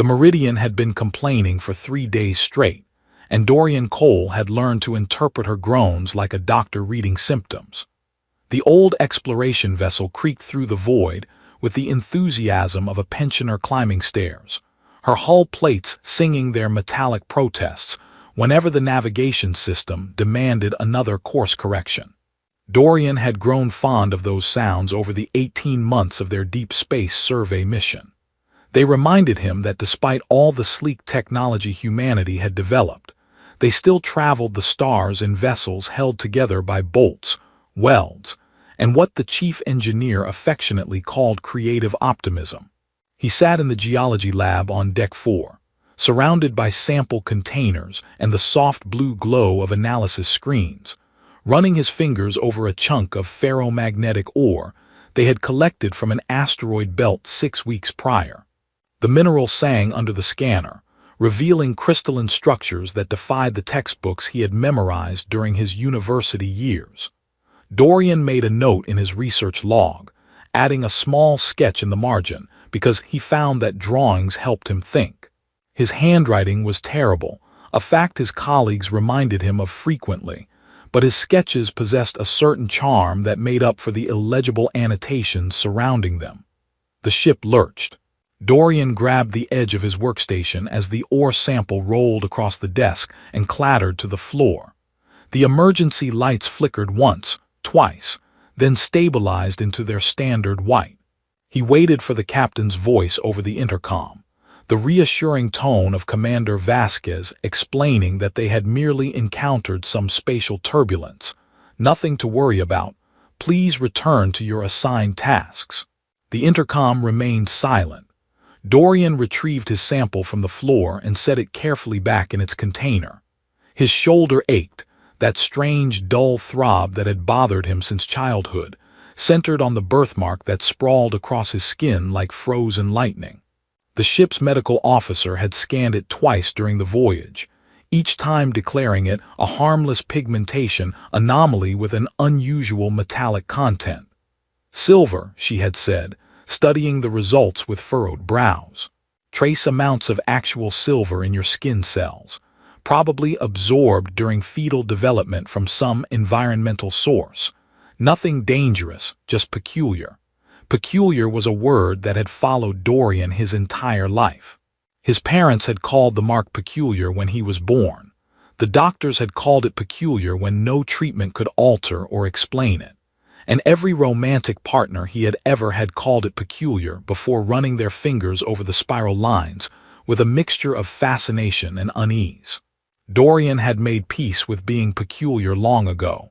The Meridian had been complaining for 3 days straight, and Dorian Cole had learned to interpret her groans like a doctor reading symptoms. The old exploration vessel creaked through the void with the enthusiasm of a pensioner climbing stairs, her hull plates singing their metallic protests whenever the navigation system demanded another course correction. Dorian had grown fond of those sounds over the 18 months of their deep space survey mission. They reminded him that despite all the sleek technology humanity had developed, they still traveled the stars in vessels held together by bolts, welds, and what the chief engineer affectionately called creative optimism. He sat in the geology lab on Deck 4, surrounded by sample containers and the soft blue glow of analysis screens, running his fingers over a chunk of ferromagnetic ore they had collected from an asteroid belt 6 weeks prior. The mineral sang under the scanner, revealing crystalline structures that defied the textbooks he had memorized during his university years. Dorian made a note in his research log, adding a small sketch in the margin because he found that drawings helped him think. His handwriting was terrible, a fact his colleagues reminded him of frequently, but his sketches possessed a certain charm that made up for the illegible annotations surrounding them. The ship lurched. Dorian grabbed the edge of his workstation as the ore sample rolled across the desk and clattered to the floor. The emergency lights flickered once, twice, then stabilized into their standard white. He waited for the captain's voice over the intercom, the reassuring tone of Commander Vasquez explaining that they had merely encountered some spatial turbulence. Nothing to worry about. Please return to your assigned tasks. The intercom remained silent. Dorian retrieved his sample from the floor and set it carefully back in its container. His shoulder ached, that strange, dull throb that had bothered him since childhood, centered on the birthmark that sprawled across his skin like frozen lightning. The ship's medical officer had scanned it twice during the voyage, each time declaring it a harmless pigmentation anomaly with an unusual metallic content. Silver, she had said, studying the results with furrowed brows. Trace amounts of actual silver in your skin cells, probably absorbed during fetal development from some environmental source. Nothing dangerous, just peculiar. Peculiar was a word that had followed Dorian his entire life. His parents had called the mark peculiar when he was born. The doctors had called it peculiar when no treatment could alter or explain it. And every romantic partner he had ever had called it peculiar before running their fingers over the spiral lines with a mixture of fascination and unease. Dorian had made peace with being peculiar long ago.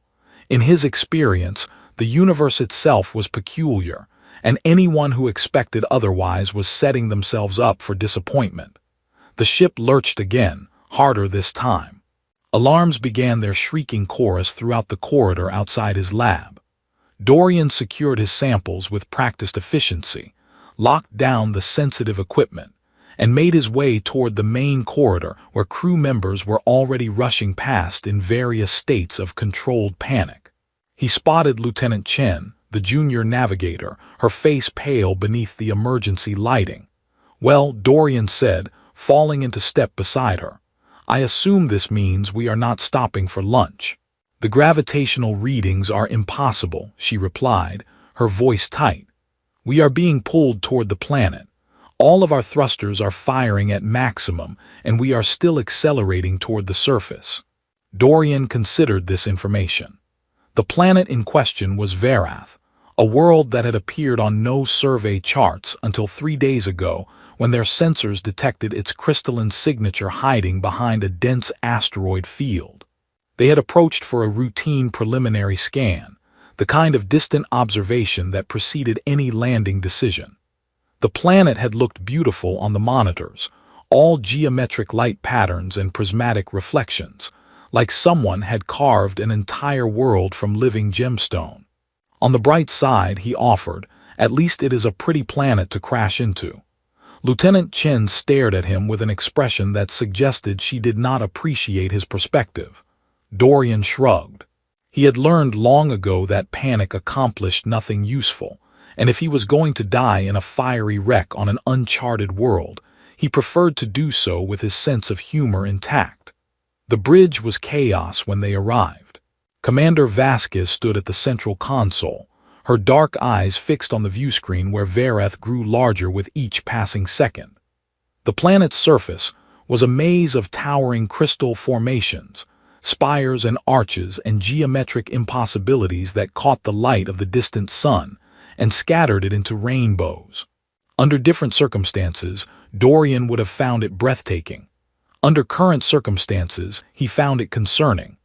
In his experience, the universe itself was peculiar, and anyone who expected otherwise was setting themselves up for disappointment. The ship lurched again, harder this time. Alarms began their shrieking chorus throughout the corridor outside his lab. Dorian secured his samples with practiced efficiency, locked down the sensitive equipment, and made his way toward the main corridor where crew members were already rushing past in various states of controlled panic. He spotted Lieutenant Chen, the junior navigator, her face pale beneath the emergency lighting. "Well," Dorian said, falling into step beside her, "I assume this means we are not stopping for lunch." "The gravitational readings are impossible," she replied, her voice tight. "We are being pulled toward the planet. All of our thrusters are firing at maximum, and we are still accelerating toward the surface." Dorian considered this information. The planet in question was Verath, a world that had appeared on no survey charts until 3 days ago when their sensors detected its crystalline signature hiding behind a dense asteroid field. They had approached for a routine preliminary scan, the kind of distant observation that preceded any landing decision. The planet had looked beautiful on the monitors, all geometric light patterns and prismatic reflections, like someone had carved an entire world from living gemstone. "On the bright side," he offered, "at least it is a pretty planet to crash into." Lieutenant Chen stared at him with an expression that suggested she did not appreciate his perspective. Dorian shrugged. He had learned long ago that panic accomplished nothing useful, and if he was going to die in a fiery wreck on an uncharted world, he preferred to do so with his sense of humor intact. The bridge was chaos when they arrived. Commander Vasquez stood at the central console, her dark eyes fixed on the viewscreen where Vareth grew larger with each passing second. The planet's surface was a maze of towering crystal formations, spires and arches and geometric impossibilities that caught the light of the distant sun and scattered it into rainbows. Under different circumstances, Dorian would have found it breathtaking. Under current circumstances, he found it concerning.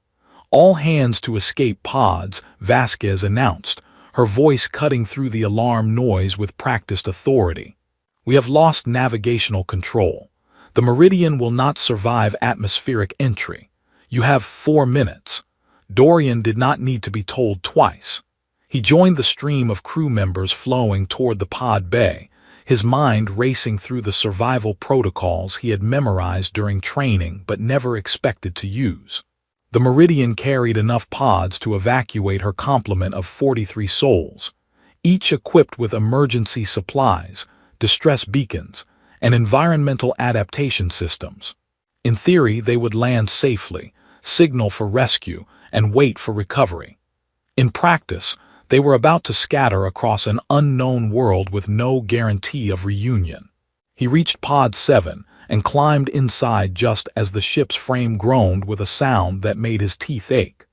"All hands to escape pods," Vasquez announced, her voice cutting through the alarm noise with practiced authority. "We have lost navigational control. The Meridian will not survive atmospheric entry. You have 4 minutes." Dorian did not need to be told twice. He joined the stream of crew members flowing toward the pod bay, his mind racing through the survival protocols he had memorized during training but never expected to use. The Meridian carried enough pods to evacuate her complement of 43 souls, each equipped with emergency supplies, distress beacons, and environmental adaptation systems. In theory, they would land safely, signal for rescue, and wait for recovery. In practice, they were about to scatter across an unknown world with no guarantee of reunion. He reached Pod 7 and climbed inside just as the ship's frame groaned with a sound that made his teeth ache.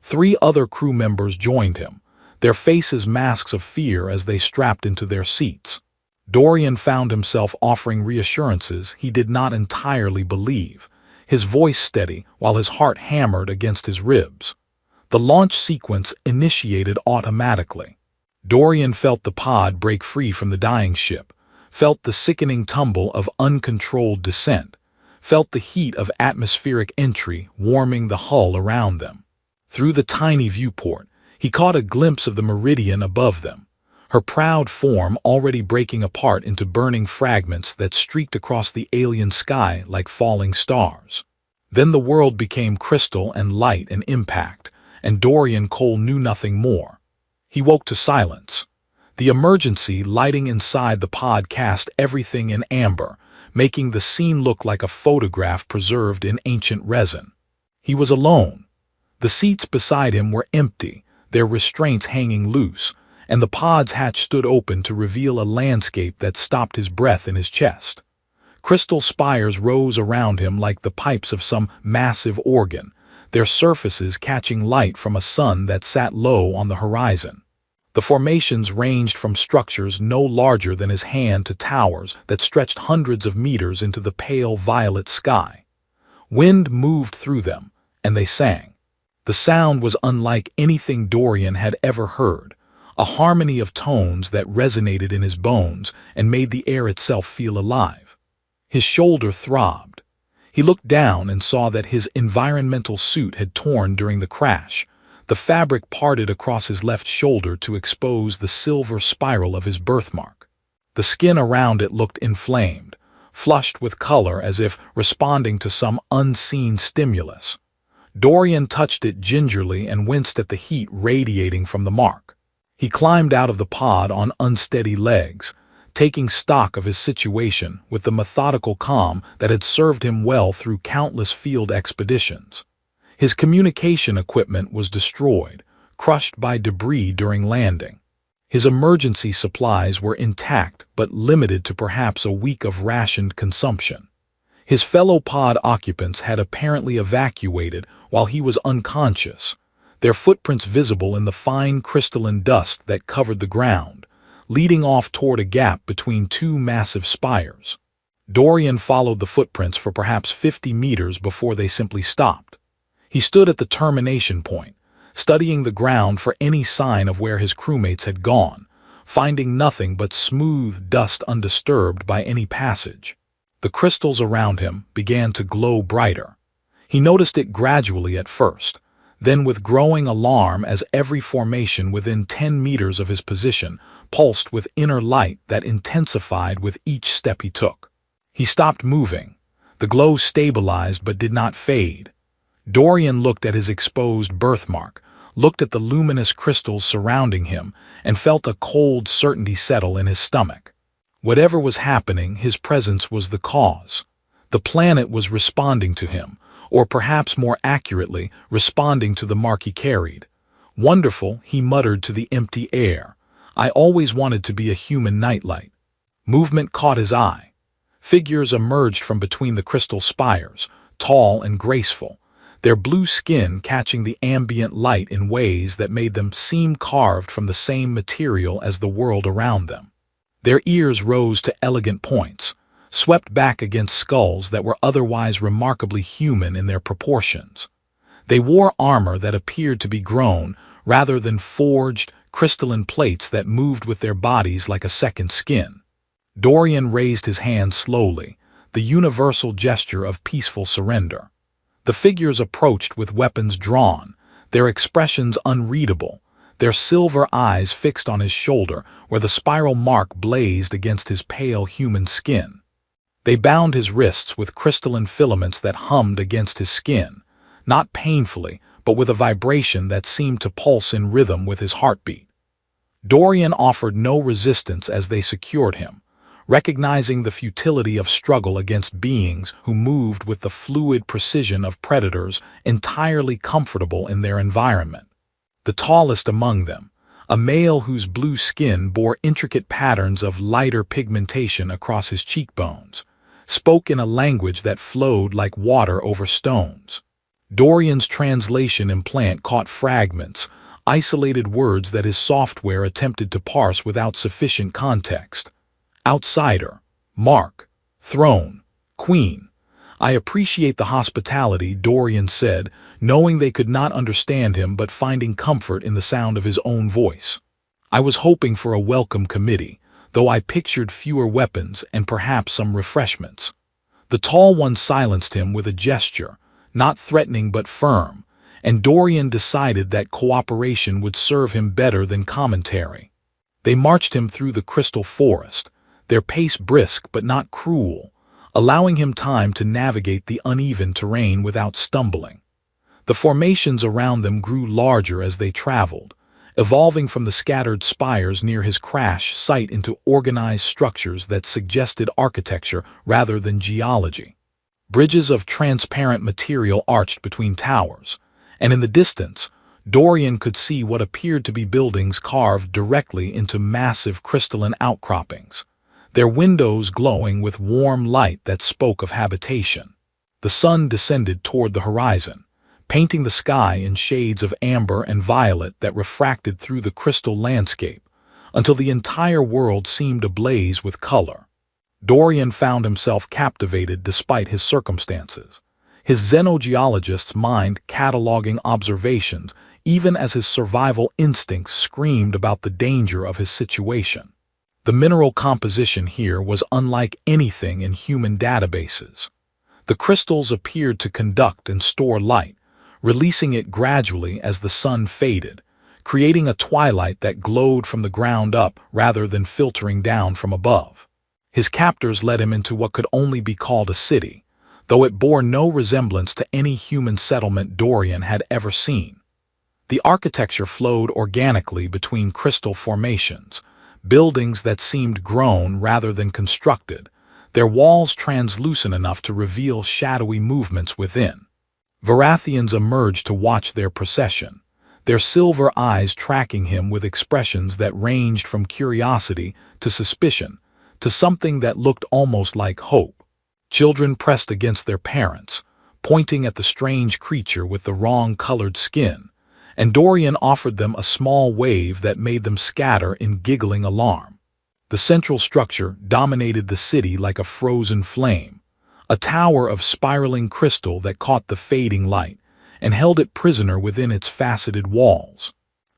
3 other crew members joined him, their faces masks of fear as they strapped into their seats. Dorian found himself offering reassurances he did not entirely believe, his voice steady while his heart hammered against his ribs. The launch sequence initiated automatically. Dorian felt the pod break free from the dying ship, felt the sickening tumble of uncontrolled descent, felt the heat of atmospheric entry warming the hull around them. Through the tiny viewport, he caught a glimpse of the Meridian above them, her proud form already breaking apart into burning fragments that streaked across the alien sky like falling stars. Then the world became crystal and light and impact, and Dorian Cole knew nothing more. He woke to silence. The emergency lighting inside the pod cast everything in amber, making the scene look like a photograph preserved in ancient resin. He was alone. The seats beside him were empty, their restraints hanging loose, and the pod's hatch stood open to reveal a landscape that stopped his breath in his chest. Crystal spires rose around him like the pipes of some massive organ, their surfaces catching light from a sun that sat low on the horizon. The formations ranged from structures no larger than his hand to towers that stretched hundreds of meters into the pale violet sky. Wind moved through them, and they sang. The sound was unlike anything Dorian had ever heard, a harmony of tones that resonated in his bones and made the air itself feel alive. His shoulder throbbed. He looked down and saw that his environmental suit had torn during the crash. The fabric parted across his left shoulder to expose the silver spiral of his birthmark. The skin around it looked inflamed, flushed with color as if responding to some unseen stimulus. Dorian touched it gingerly and winced at the heat radiating from the mark. He climbed out of the pod on unsteady legs, taking stock of his situation with the methodical calm that had served him well through countless field expeditions. His communication equipment was destroyed, crushed by debris during landing. His emergency supplies were intact but limited to perhaps a week of rationed consumption. His fellow pod occupants had apparently evacuated while he was unconscious, their footprints visible in the fine crystalline dust that covered the ground, leading off toward a gap between 2 massive spires. Dorian followed the footprints for perhaps 50 meters before they simply stopped. He stood at the termination point, studying the ground for any sign of where his crewmates had gone, finding nothing but smooth dust undisturbed by any passage. The crystals around him began to glow brighter. He noticed it gradually at first, then with growing alarm as every formation within 10 meters of his position pulsed with inner light that intensified with each step he took. He stopped moving. The glow stabilized but did not fade. Dorian looked at his exposed birthmark, looked at the luminous crystals surrounding him, and felt a cold certainty settle in his stomach. Whatever was happening, his presence was the cause. The planet was responding to him, or perhaps more accurately, responding to the mark he carried. Wonderful, he muttered to the empty air. I always wanted to be a human nightlight. Movement caught his eye. Figures emerged from between the crystal spires, tall and graceful, their blue skin catching the ambient light in ways that made them seem carved from the same material as the world around them. Their ears rose to elegant points, swept back against skulls that were otherwise remarkably human in their proportions. They wore armor that appeared to be grown, rather than forged, crystalline plates that moved with their bodies like a second skin. Dorian raised his hand slowly, the universal gesture of peaceful surrender. The figures approached with weapons drawn, their expressions unreadable, their silver eyes fixed on his shoulder where the spiral mark blazed against his pale human skin. They bound his wrists with crystalline filaments that hummed against his skin, not painfully, but with a vibration that seemed to pulse in rhythm with his heartbeat. Dorian offered no resistance as they secured him, recognizing the futility of struggle against beings who moved with the fluid precision of predators entirely comfortable in their environment. The tallest among them, a male whose blue skin bore intricate patterns of lighter pigmentation across his cheekbones, spoke in a language that flowed like water over stones. Dorian's translation implant caught fragments, isolated words that his software attempted to parse without sufficient context. Outsider, mark, throne, queen. I appreciate the hospitality, Dorian said, knowing they could not understand him but finding comfort in the sound of his own voice. I was hoping for a welcome committee, though I pictured fewer weapons and perhaps some refreshments. The tall one silenced him with a gesture, not threatening but firm, and Dorian decided that cooperation would serve him better than commentary. They marched him through the crystal forest, their pace brisk but not cruel, allowing him time to navigate the uneven terrain without stumbling. The formations around them grew larger as they traveled, evolving from the scattered spires near his crash site into organized structures that suggested architecture rather than geology. Bridges of transparent material arched between towers, and in the distance, Dorian could see what appeared to be buildings carved directly into massive crystalline outcroppings, their windows glowing with warm light that spoke of habitation. The sun descended toward the horizon, painting the sky in shades of amber and violet that refracted through the crystal landscape, until the entire world seemed ablaze with color. Dorian found himself captivated despite his circumstances, his xenogeologist's mind cataloging observations even as his survival instincts screamed about the danger of his situation. The mineral composition here was unlike anything in human databases. The crystals appeared to conduct and store light, releasing it gradually as the sun faded, creating a twilight that glowed from the ground up rather than filtering down from above. His captors led him into what could only be called a city, though it bore no resemblance to any human settlement Dorian had ever seen. The architecture flowed organically between crystal formations, buildings that seemed grown rather than constructed, their walls translucent enough to reveal shadowy movements within. Varathians emerged to watch their procession, their silver eyes tracking him with expressions that ranged from curiosity to suspicion, to something that looked almost like hope. Children pressed against their parents, pointing at the strange creature with the wrong-colored skin, and Dorian offered them a small wave that made them scatter in giggling alarm. The central structure dominated the city like a frozen flame, a tower of spiraling crystal that caught the fading light and held it prisoner within its faceted walls.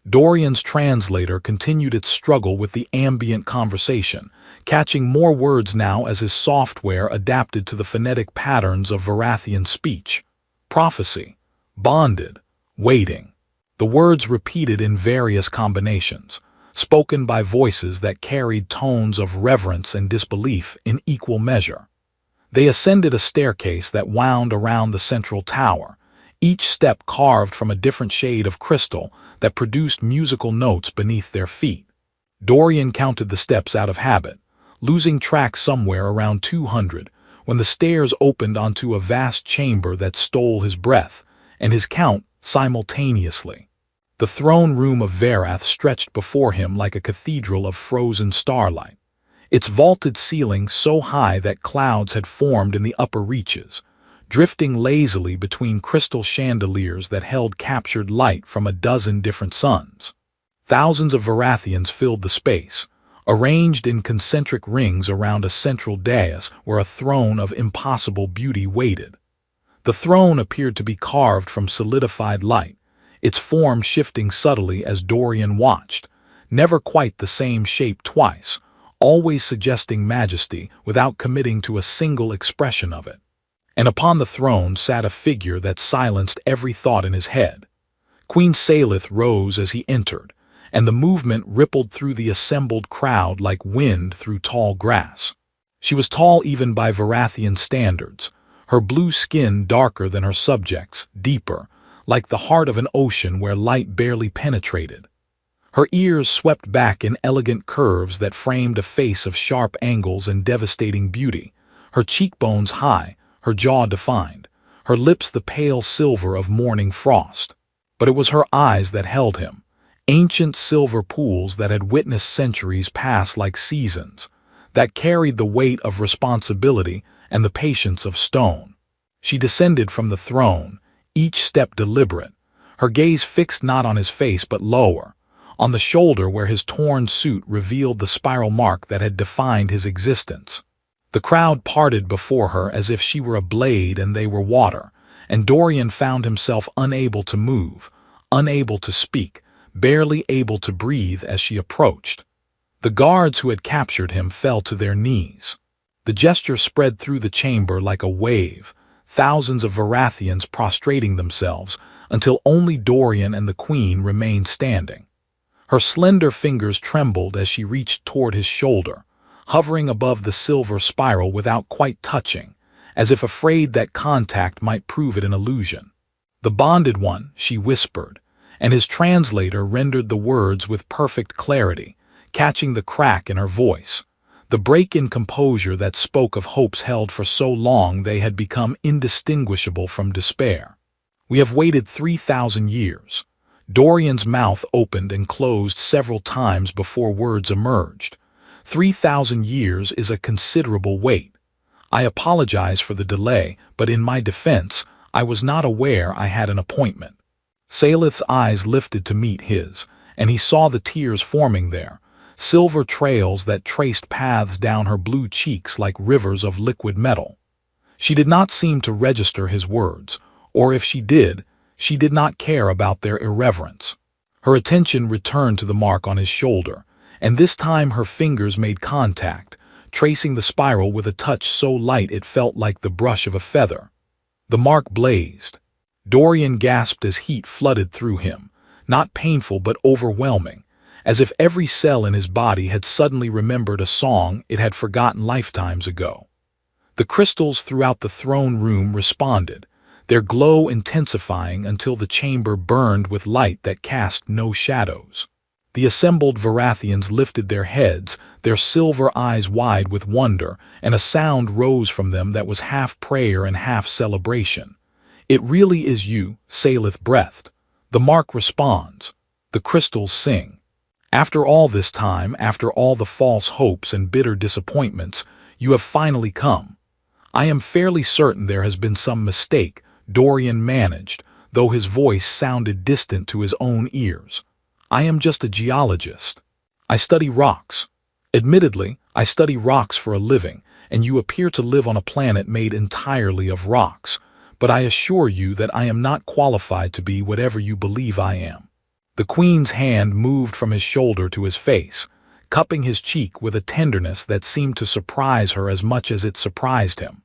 Dorian's translator continued its struggle with the ambient conversation, catching more words now as his software adapted to the phonetic patterns of Varathian speech. Prophecy, bonded, waiting. The words repeated in various combinations, spoken by voices that carried tones of reverence and disbelief in equal measure. They ascended a staircase that wound around the central tower, each step carved from a different shade of crystal that produced musical notes beneath their feet. Dorian counted the steps out of habit, losing track somewhere around 200, when the stairs opened onto a vast chamber that stole his breath and his count simultaneously. The throne room of Varath stretched before him like a cathedral of frozen starlight, its vaulted ceiling so high that clouds had formed in the upper reaches, drifting lazily between crystal chandeliers that held captured light from a dozen different suns. Thousands of Varathians filled the space, arranged in concentric rings around a central dais where a throne of impossible beauty waited. The throne appeared to be carved from solidified light, its form shifting subtly as Dorian watched, never quite the same shape twice, always suggesting majesty without committing to a single expression of it. And upon the throne sat a figure that silenced every thought in his head. Queen Salith rose as he entered, and the movement rippled through the assembled crowd like wind through tall grass. She was tall even by Varathian standards, her blue skin darker than her subjects, deeper, like the heart of an ocean where light barely penetrated. Her ears swept back in elegant curves that framed a face of sharp angles and devastating beauty, her cheekbones high, her jaw defined, her lips the pale silver of morning frost. But it was her eyes that held him, ancient silver pools that had witnessed centuries pass like seasons, that carried the weight of responsibility and the patience of stone. She descended from the throne, each step deliberate, her gaze fixed not on his face but lower, on the shoulder where his torn suit revealed the spiral mark that had defined his existence. The crowd parted before her as if she were a blade and they were water, and Dorian found himself unable to move, unable to speak, barely able to breathe as she approached. The guards who had captured him fell to their knees. The gesture spread through the chamber like a wave, thousands of Varathians prostrating themselves until only Dorian and the queen remained standing. Her slender fingers trembled as she reached toward his shoulder, hovering above the silver spiral without quite touching, as if afraid that contact might prove it an illusion. "The bonded one," she whispered, and his translator rendered the words with perfect clarity, catching the crack in her voice, the break in composure that spoke of hopes held for so long they had become indistinguishable from despair. "We have waited 3,000 years. Dorian's mouth opened and closed several times before words emerged. 3,000 years is a considerable wait. I apologize for the delay, but in my defense, I was not aware I had an appointment." Salith's eyes lifted to meet his, and he saw the tears forming there, silver trails that traced paths down her blue cheeks like rivers of liquid metal. She did not seem to register his words, or if she did not care about their irreverence. Her attention returned to the mark on his shoulder, and this time her fingers made contact, tracing the spiral with a touch so light it felt like the brush of a feather. The mark blazed. Dorian gasped as heat flooded through him, not painful but overwhelming, as if every cell in his body had suddenly remembered a song it had forgotten lifetimes ago. The crystals throughout the throne room responded, their glow intensifying until the chamber burned with light that cast no shadows. The assembled Varathians lifted their heads, their silver eyes wide with wonder, and a sound rose from them that was half prayer and half celebration. "It really is you," Salith breathed. "The mark responds. The crystals sing. After all this time, after all the false hopes and bitter disappointments, you have finally come. I am fairly certain there has been some mistake," Dorian managed, though his voice sounded distant to his own ears. "I am just a geologist. I study rocks. Admittedly, I study rocks for a living, and you appear to live on a planet made entirely of rocks, but I assure you that I am not qualified to be whatever you believe I am." The queen's hand moved from his shoulder to his face, cupping his cheek with a tenderness that seemed to surprise her as much as it surprised him.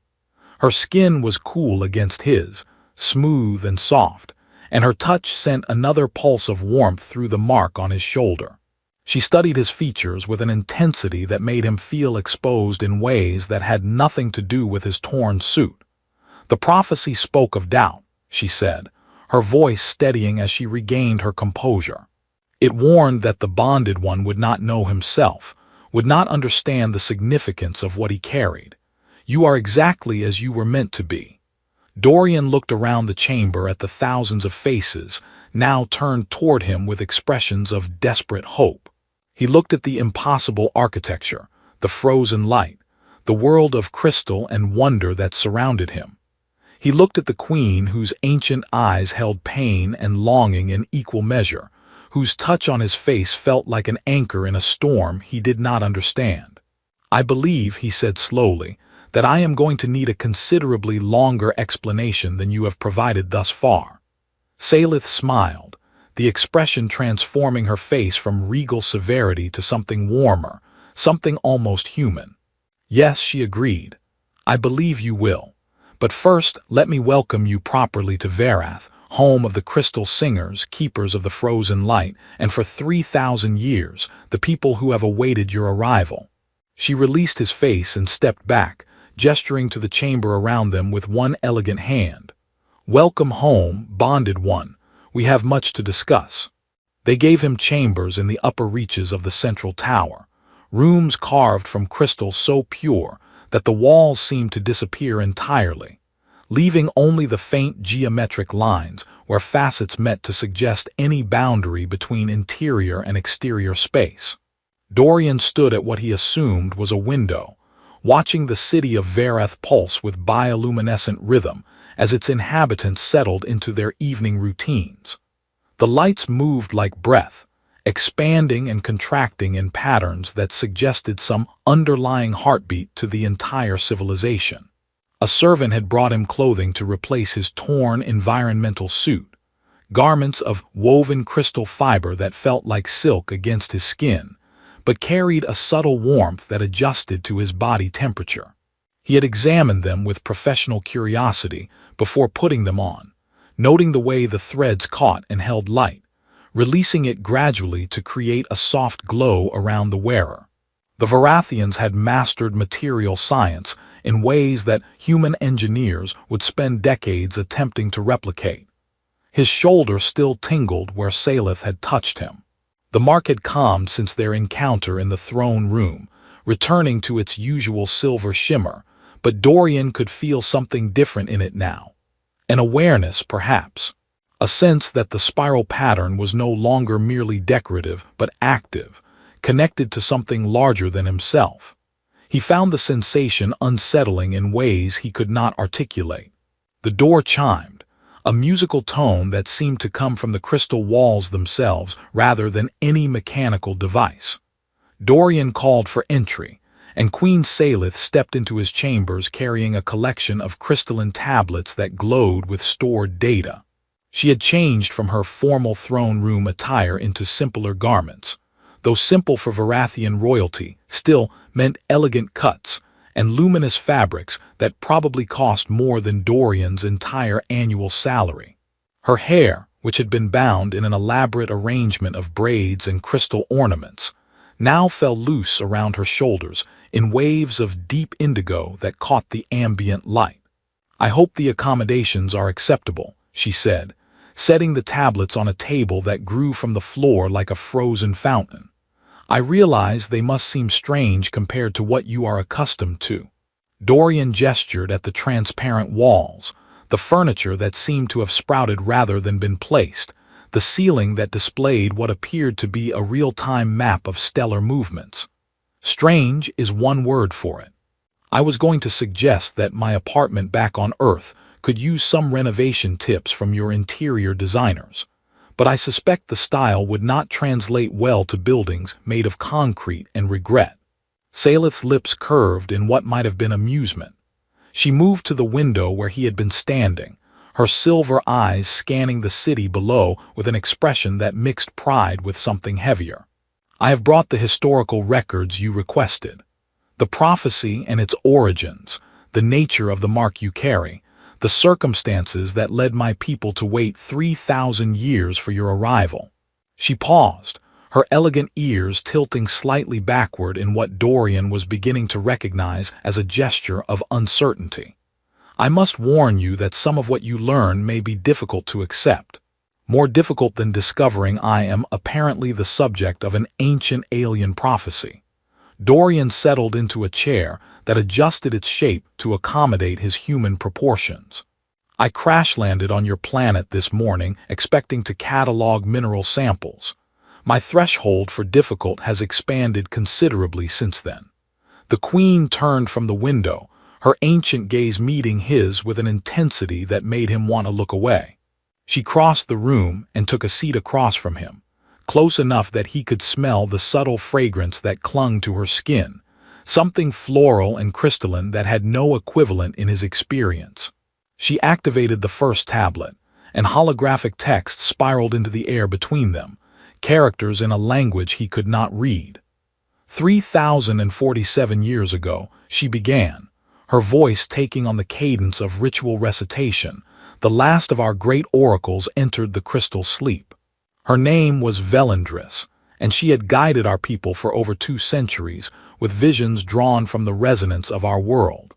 Her skin was cool against his, smooth and soft, and her touch sent another pulse of warmth through the mark on his shoulder. She studied his features with an intensity that made him feel exposed in ways that had nothing to do with his torn suit. "The prophecy spoke of doubt," she said, her voice steadying as she regained her composure. "It warned that the bonded one would not know himself, would not understand the significance of what he carried. You are exactly as you were meant to be. Dorian looked around the chamber at the thousands of faces, now turned toward him with expressions of desperate hope. He looked at the impossible architecture, the frozen light, the world of crystal and wonder that surrounded him. He looked at the queen whose ancient eyes held pain and longing in equal measure, whose touch on his face felt like an anchor in a storm he did not understand. "I believe," he said slowly, "that I am going to need a considerably longer explanation than you have provided thus far." Salith smiled, the expression transforming her face from regal severity to something warmer, something almost human. "Yes," she agreed, "I believe you will. But first, let me welcome you properly to Verath, home of the crystal singers, keepers of the frozen light, and for 3,000 years, the people who have awaited your arrival." She released his face and stepped back, gesturing to the chamber around them with one elegant hand. "Welcome home, bonded one. We have much to discuss." They gave him chambers in the upper reaches of the central tower, rooms carved from crystal so pure that the walls seemed to disappear entirely, leaving only the faint geometric lines where facets met to suggest any boundary between interior and exterior space. Dorian stood at what he assumed was a window, watching the city of Verath pulse with bioluminescent rhythm as its inhabitants settled into their evening routines. The lights moved like breath, expanding and contracting in patterns that suggested some underlying heartbeat to the entire civilization. A servant had brought him clothing to replace his torn environmental suit, garments of woven crystal fiber that felt like silk against his skin, but carried a subtle warmth that adjusted to his body temperature. He had examined them with professional curiosity before putting them on, noting the way the threads caught and held light, releasing it gradually to create a soft glow around the wearer. The Varathians had mastered material science in ways that human engineers would spend decades attempting to replicate. His shoulder still tingled where Salith had touched him. The mark had calmed since their encounter in the throne room, returning to its usual silver shimmer, but Dorian could feel something different in it now. An awareness, perhaps. A sense that the spiral pattern was no longer merely decorative but active, connected to something larger than himself. He found the sensation unsettling in ways he could not articulate. The door chimed, a musical tone that seemed to come from the crystal walls themselves rather than any mechanical device. Dorian called for entry, and Queen Salith stepped into his chambers carrying a collection of crystalline tablets that glowed with stored data. She had changed from her formal throne room attire into simpler garments. Though simple for Varathian royalty, still meant elegant cuts and luminous fabrics that probably cost more than Dorian's entire annual salary. Her hair, which had been bound in an elaborate arrangement of braids and crystal ornaments, now fell loose around her shoulders in waves of deep indigo that caught the ambient light. "I hope the accommodations are acceptable," she said, setting the tablets on a table that grew from the floor like a frozen fountain. "I realize they must seem strange compared to what you are accustomed to." Dorian gestured at the transparent walls, the furniture that seemed to have sprouted rather than been placed, the ceiling that displayed what appeared to be a real-time map of stellar movements. Strange is one word for it. I was going to suggest that my apartment back on Earth could use some renovation tips from your interior designers, but I suspect the style would not translate well to buildings made of concrete and regret. Salith's lips curved in what might have been amusement. She moved to the window where he had been standing, her silver eyes scanning the city below with an expression that mixed pride with something heavier. "I have brought the historical records you requested. The prophecy and its origins, the nature of the mark you carry, the circumstances that led my people to wait 3,000 years for your arrival." She paused, her elegant ears tilting slightly backward in what Dorian was beginning to recognize as a gesture of uncertainty. "I must warn you that some of what you learn may be difficult to accept. More difficult than discovering I am apparently the subject of an ancient alien prophecy. Dorian settled into a chair that adjusted its shape to accommodate his human proportions. I crash-landed on your planet this morning expecting to catalog mineral samples. My threshold for difficult has expanded considerably since then. The Queen turned from the window, her ancient gaze meeting his with an intensity that made him want to look away. She crossed the room and took a seat across from him, close enough that he could smell the subtle fragrance that clung to her skin, something floral and crystalline that had no equivalent in his experience. She activated the first tablet, and holographic text spiraled into the air between them, characters in a language he could not read. 3,047 years ago, she began, her voice taking on the cadence of ritual recitation. The last of our great oracles entered the crystal sleep. Her name was Velindris, and she had guided our people for over 2 centuries with visions drawn from the resonance of our world.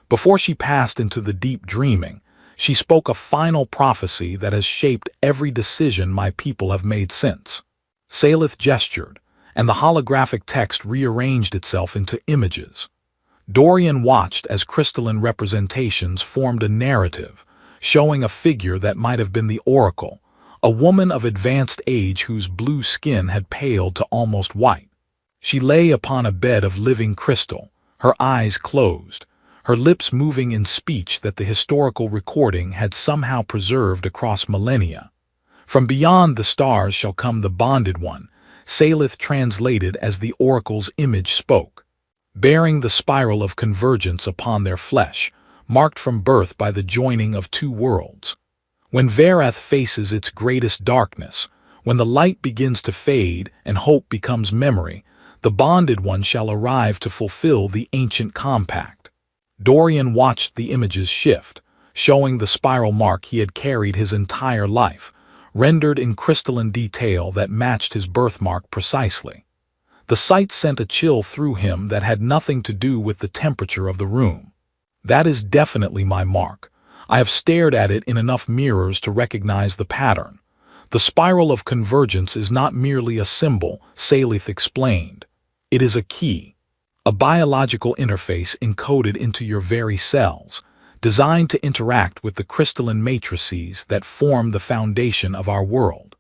Before she passed into the deep dreaming, she spoke a final prophecy that has shaped every decision my people have made since. Salith gestured, and the holographic text rearranged itself into images. Dorian watched as crystalline representations formed a narrative, showing a figure that might have been the oracle, a woman of advanced age whose blue skin had paled to almost white. She lay upon a bed of living crystal, her eyes closed, her lips moving in speech that the historical recording had somehow preserved across millennia. From beyond the stars shall come the bonded one, Salith translated as the oracle's image spoke, bearing the spiral of convergence upon their flesh, marked from birth by the joining of 2 worlds. When Verath faces its greatest darkness, when the light begins to fade and hope becomes memory, the bonded one shall arrive to fulfill the ancient compact. Dorian watched the images shift, showing the spiral mark he had carried his entire life, rendered in crystalline detail that matched his birthmark precisely. The sight sent a chill through him that had nothing to do with the temperature of the room. That is definitely my mark. I have stared at it in enough mirrors to recognize the pattern. The spiral of convergence is not merely a symbol, Salith explained. It is a key, a biological interface encoded into your very cells, designed to interact with the crystalline matrices that form the foundation of our world.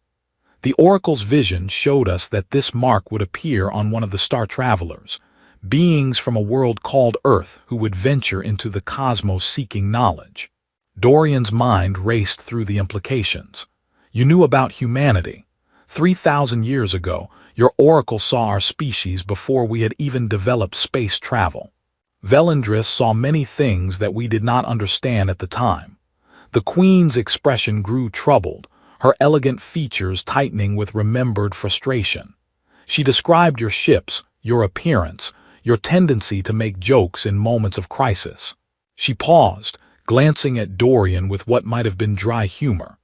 The oracle's vision showed us that this mark would appear on one of the star travelers, beings from a world called Earth who would venture into the cosmos seeking knowledge. Dorian's mind raced through the implications. You knew about humanity. 3,000 years ago, your oracle saw our species before we had even developed space travel. Velindris saw many things that we did not understand at the time. The Queen's expression grew troubled, her elegant features tightening with remembered frustration. She described your ships, your appearance, your tendency to make jokes in moments of crisis. She paused, glancing at Dorian with what might have been dry humor.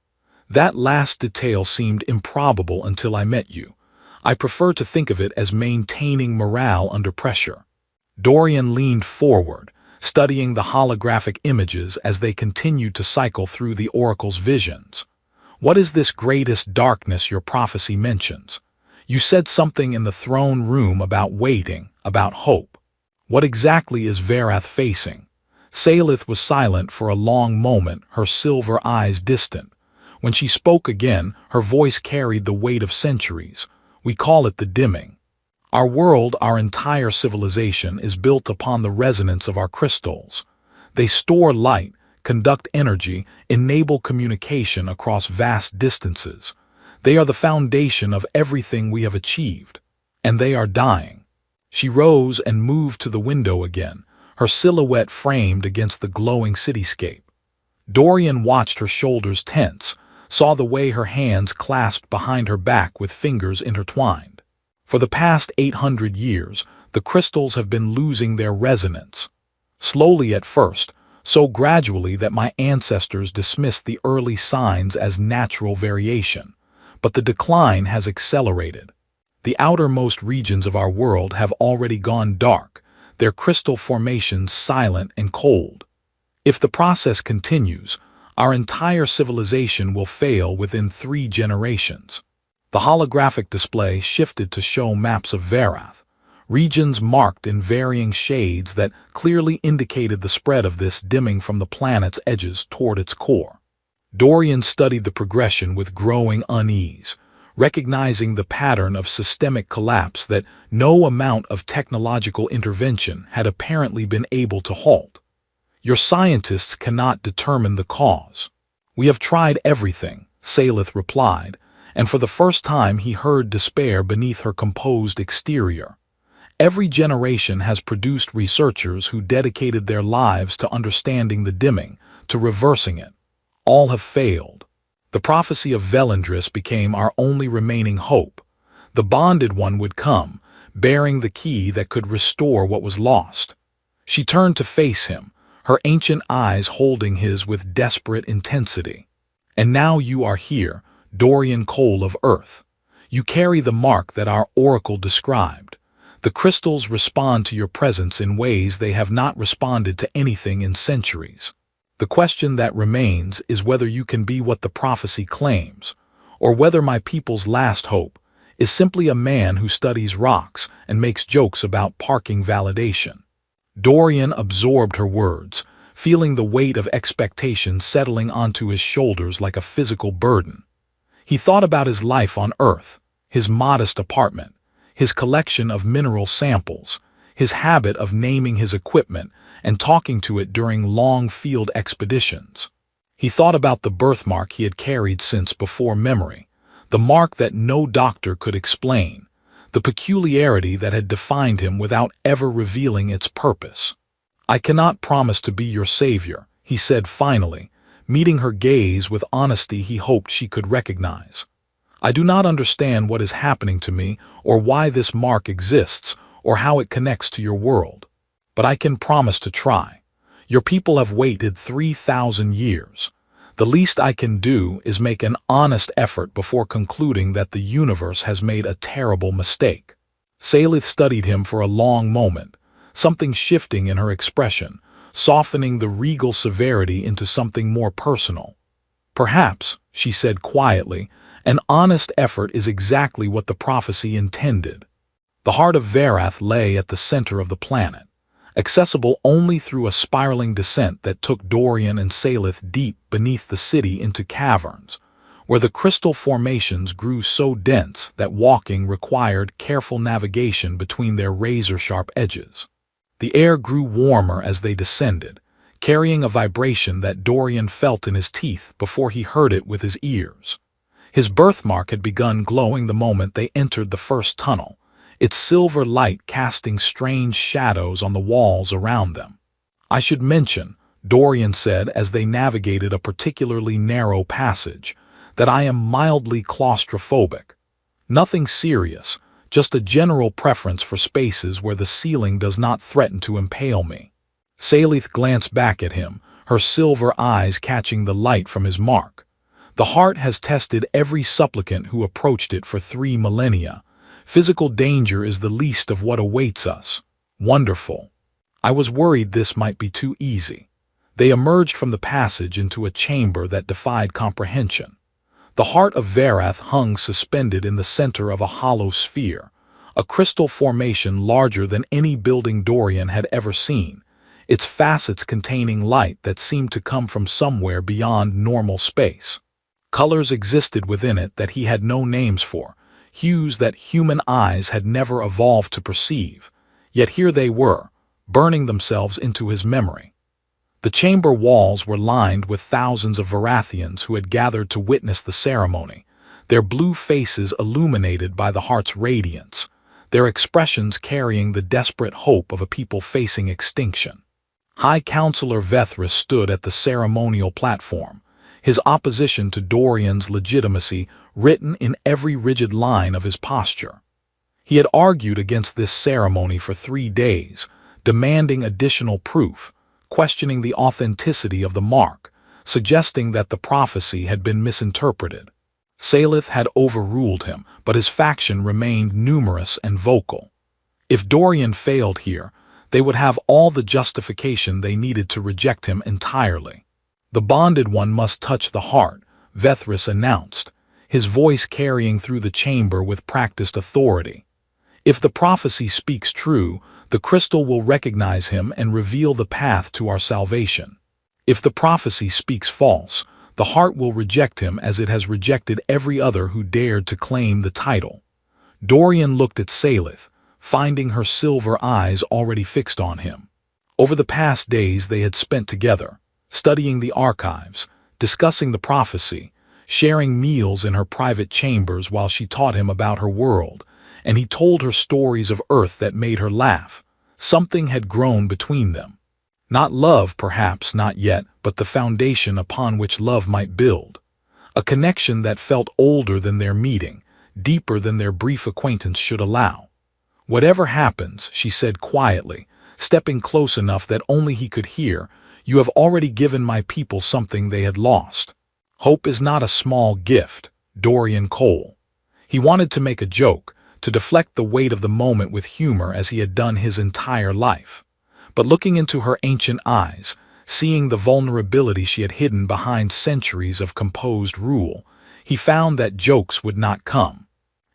That last detail seemed improbable until I met you. I prefer to think of it as maintaining morale under pressure. Dorian leaned forward, studying the holographic images as they continued to cycle through the oracle's visions. What is this greatest darkness your prophecy mentions? You said something in the throne room about waiting, about hope. What exactly is Verath facing? Salith was silent for a long moment, her silver eyes distant. When she spoke again, her voice carried the weight of centuries. We call it the dimming. Our world, our entire civilization, is built upon the resonance of our crystals. They store light, conduct energy, enable communication across vast distances. They are the foundation of everything we have achieved. And they are dying. She rose and moved to the window again, her silhouette framed against the glowing cityscape. Dorian watched her shoulders tense, saw the way her hands clasped behind her back with fingers intertwined. For the past 800 years, the crystals have been losing their resonance. Slowly at first, so gradually that my ancestors dismissed the early signs as natural variation. But the decline has accelerated. The outermost regions of our world have already gone dark, their crystal formations silent and cold. If the process continues, our entire civilization will fail within 3 generations. The holographic display shifted to show maps of Verath. regions marked in varying shades that clearly indicated the spread of this dimming from the planet's edges toward its core. Dorian studied the progression with growing unease, recognizing the pattern of systemic collapse that no amount of technological intervention had apparently been able to halt. Your scientists cannot determine the cause. We have tried everything, Salith replied, and for the first time he heard despair beneath her composed exterior. Every generation has produced researchers who dedicated their lives to understanding the dimming, to reversing it. All have failed. The prophecy of Velindris became our only remaining hope. The bonded one would come, bearing the key that could restore what was lost. She turned to face him, her ancient eyes holding his with desperate intensity. And now you are here, Dorian Cole of Earth. You carry the mark that our oracle described. The crystals respond to your presence in ways they have not responded to anything in centuries. The question that remains is whether you can be what the prophecy claims, or whether my people's last hope is simply a man who studies rocks and makes jokes about parking validation. Dorian absorbed her words, feeling the weight of expectation settling onto his shoulders like a physical burden. He thought about his life on Earth, his modest apartment, his collection of mineral samples, his habit of naming his equipment and talking to it during long field expeditions. He thought about the birthmark he had carried since before memory, the mark that no doctor could explain, the peculiarity that had defined him without ever revealing its purpose. I cannot promise to be your savior, he said finally, meeting her gaze with honesty he hoped she could recognize. I do not understand what is happening to me or why this mark exists or how it connects to your world. But I can promise to try. Your people have waited 3,000 years. The least I can do is make an honest effort before concluding that the universe has made a terrible mistake. Salith studied him for a long moment, something shifting in her expression, softening the regal severity into something more personal. Perhaps, she said quietly, an honest effort is exactly what the prophecy intended. The heart of Varath lay at the center of the planet, accessible only through a spiraling descent that took Dorian and Salith deep beneath the city into caverns, where the crystal formations grew so dense that walking required careful navigation between their razor-sharp edges. The air grew warmer as they descended, carrying a vibration that Dorian felt in his teeth before he heard it with his ears. His birthmark had begun glowing the moment they entered the first tunnel, its silver light casting strange shadows on the walls around them. I should mention, Dorian said as they navigated a particularly narrow passage, that I am mildly claustrophobic. Nothing serious, just a general preference for spaces where the ceiling does not threaten to impale me. Salith glanced back at him, her silver eyes catching the light from his mark. The heart has tested every supplicant who approached it for 3 millennia. Physical danger is the least of what awaits us. Wonderful. I was worried this might be too easy. They emerged from the passage into a chamber that defied comprehension. The heart of Varath hung suspended in the center of a hollow sphere, a crystal formation larger than any building Dorian had ever seen, its facets containing light that seemed to come from somewhere beyond normal space. Colors existed within it that he had no names for, hues that human eyes had never evolved to perceive, yet here they were, burning themselves into his memory. The chamber walls were lined with thousands of Varathians who had gathered to witness the ceremony, their blue faces illuminated by the heart's radiance, their expressions carrying the desperate hope of a people facing extinction. High Counselor Vethris stood at the ceremonial platform, his opposition to Dorian's legitimacy written in every rigid line of his posture. He had argued against this ceremony for 3 days, demanding additional proof, questioning the authenticity of the mark, suggesting that the prophecy had been misinterpreted. Salith had overruled him, but his faction remained numerous and vocal. If Dorian failed here, they would have all the justification they needed to reject him entirely. The bonded one must touch the heart, Vethris announced, his voice carrying through the chamber with practiced authority. If the prophecy speaks true, the crystal will recognize him and reveal the path to our salvation. If the prophecy speaks false, the heart will reject him as it has rejected every other who dared to claim the title. Dorian looked at Salith, finding her silver eyes already fixed on him. Over the past days they had spent together, studying the archives, discussing the prophecy, sharing meals in her private chambers while she taught him about her world, and he told her stories of Earth that made her laugh. Something had grown between them. Not love, perhaps, not yet, but the foundation upon which love might build. A connection that felt older than their meeting, deeper than their brief acquaintance should allow. "Whatever happens," she said quietly, stepping close enough that only he could hear, "you have already given my people something they had lost." Hope is not a small gift, Dorian Cole. He wanted to make a joke, to deflect the weight of the moment with humor as he had done his entire life. But looking into her ancient eyes, seeing the vulnerability she had hidden behind centuries of composed rule, he found that jokes would not come.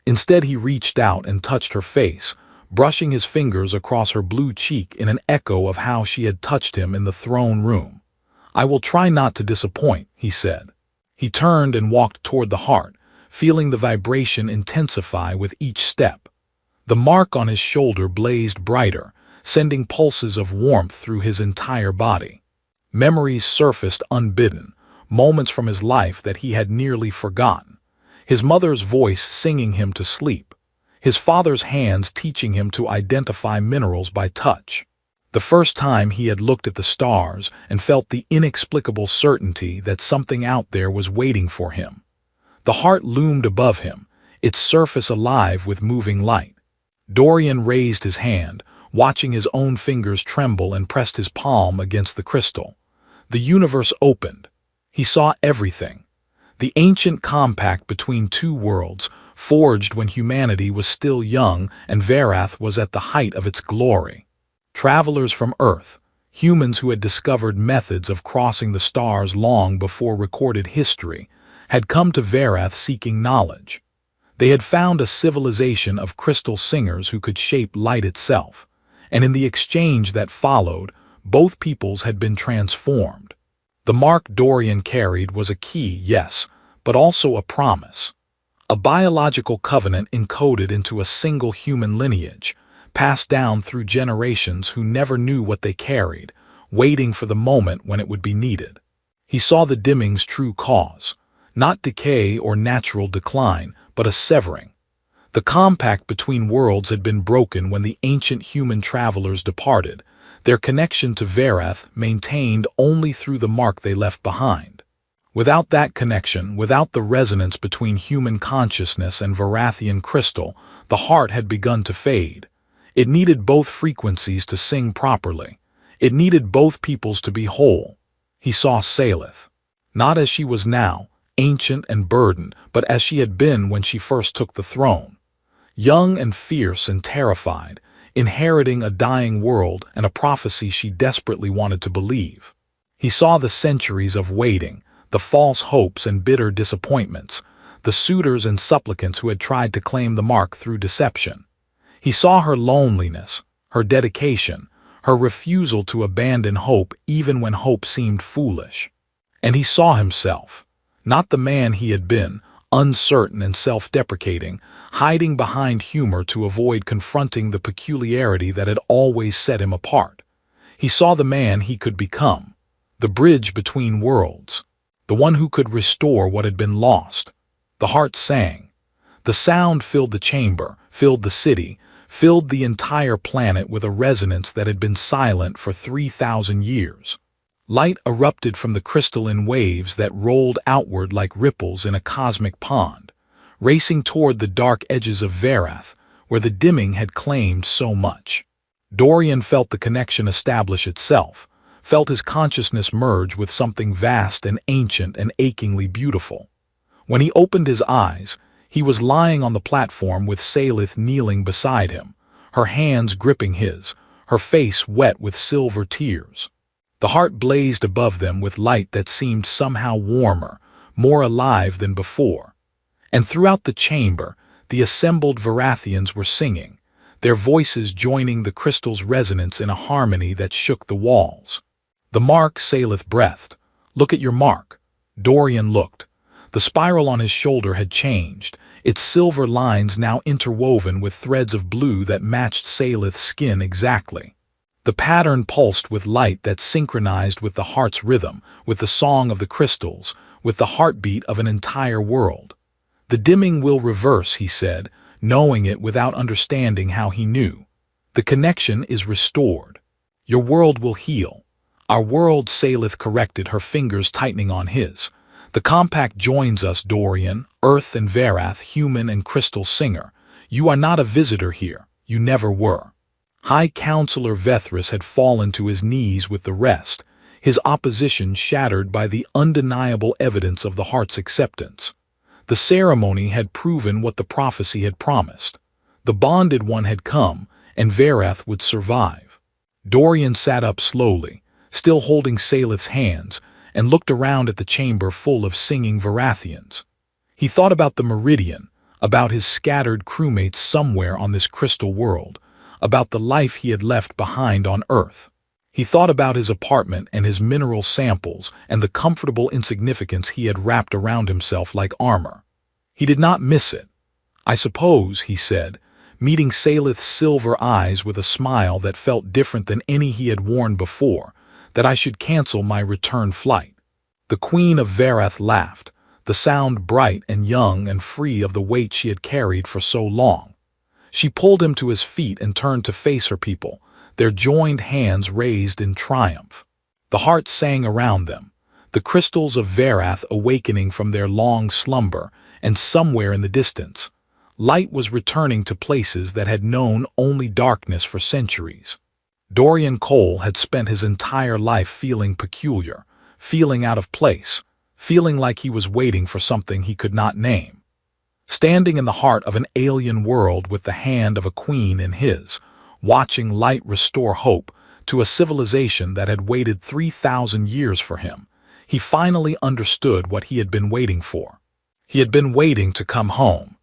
Instead, he reached out and touched her face, brushing his fingers across her blue cheek in an echo of how she had touched him in the throne room. "I will try not to disappoint," he said. He turned and walked toward the heart, feeling the vibration intensify with each step. The mark on his shoulder blazed brighter, sending pulses of warmth through his entire body. Memories surfaced unbidden, moments from his life that he had nearly forgotten. His mother's voice singing him to sleep. His father's hands teaching him to identify minerals by touch. The first time he had looked at the stars and felt the inexplicable certainty that something out there was waiting for him. The heart loomed above him, its surface alive with moving light. Dorian raised his hand, watching his own fingers tremble, and pressed his palm against the crystal. The universe opened. He saw everything. The ancient compact between two worlds, forged when humanity was still young and Varath was at the height of its glory. Travelers from Earth, humans who had discovered methods of crossing the stars long before recorded history, had come to Varath seeking knowledge. They had found a civilization of crystal singers who could shape light itself, and in the exchange that followed, both peoples had been transformed. The mark Dorian carried was a key, yes, but also a promise. A biological covenant encoded into a single human lineage, passed down through generations who never knew what they carried, waiting for the moment when it would be needed. He saw the dimming's true cause, not decay or natural decline, but a severing. The compact between worlds had been broken when the ancient human travelers departed, their connection to Varath maintained only through the mark they left behind. Without that connection, without the resonance between human consciousness and Varathian crystal, the heart had begun to fade. It needed both frequencies to sing properly. It needed both peoples to be whole. He saw Salith, not as she was now, ancient and burdened, but as she had been when she first took the throne. Young and fierce and terrified, inheriting a dying world and a prophecy she desperately wanted to believe. He saw the centuries of waiting, the false hopes and bitter disappointments, the suitors and supplicants who had tried to claim the mark through deception. He saw her loneliness, her dedication, her refusal to abandon hope even when hope seemed foolish. And he saw himself, not the man he had been, uncertain and self-deprecating, hiding behind humor to avoid confronting the peculiarity that had always set him apart. He saw the man he could become, the bridge between worlds, the one who could restore what had been lost. The heart sang. The sound filled the chamber, filled the city, filled the entire planet with a resonance that had been silent for 3,000 years. Light erupted from the crystal in waves that rolled outward like ripples in a cosmic pond, racing toward the dark edges of Varath, where the dimming had claimed so much. Dorian felt the connection establish itself, felt his consciousness merge with something vast and ancient and achingly beautiful. When he opened his eyes, he was lying on the platform with Salith kneeling beside him, her hands gripping his, her face wet with silver tears. The heart blazed above them with light that seemed somehow warmer, more alive than before. And throughout the chamber, the assembled Varathians were singing, their voices joining the crystal's resonance in a harmony that shook the walls. "The mark," Salith breathed. "Look at your mark." Dorian looked. The spiral on his shoulder had changed, its silver lines now interwoven with threads of blue that matched Salith's skin exactly. The pattern pulsed with light that synchronized with the heart's rhythm, with the song of the crystals, with the heartbeat of an entire world. "The dimming will reverse," he said, knowing it without understanding how he knew. "The connection is restored. Your world will heal." "Our world," Salith corrected, her fingers tightening on his. "The compact joins us, Dorian, Earth and Verath, human and crystal singer. You are not a visitor here. You never were." High Counselor Vethris had fallen to his knees with the rest, his opposition shattered by the undeniable evidence of the heart's acceptance. The ceremony had proven what the prophecy had promised. The bonded one had come, and Verath would survive. Dorian sat up slowly, still holding Salith's hands, and looked around at the chamber full of singing Verathians. He thought about the Meridian, about his scattered crewmates somewhere on this crystal world, about the life he had left behind on Earth. He thought about his apartment and his mineral samples and the comfortable insignificance he had wrapped around himself like armor. He did not miss it. "I suppose," he said, meeting Salith's silver eyes with a smile that felt different than any he had worn before, "that I should cancel my return flight." The Queen of Verath laughed, the sound bright and young and free of the weight she had carried for so long. She pulled him to his feet and turned to face her people, their joined hands raised in triumph. The heart sang around them, the crystals of Verath awakening from their long slumber, and somewhere in the distance, light was returning to places that had known only darkness for centuries. Dorian Cole had spent his entire life feeling peculiar, feeling out of place, feeling like he was waiting for something he could not name. Standing in the heart of an alien world with the hand of a queen in his, watching light restore hope to a civilization that had waited 3,000 years for him, he finally understood what he had been waiting for. He had been waiting to come home,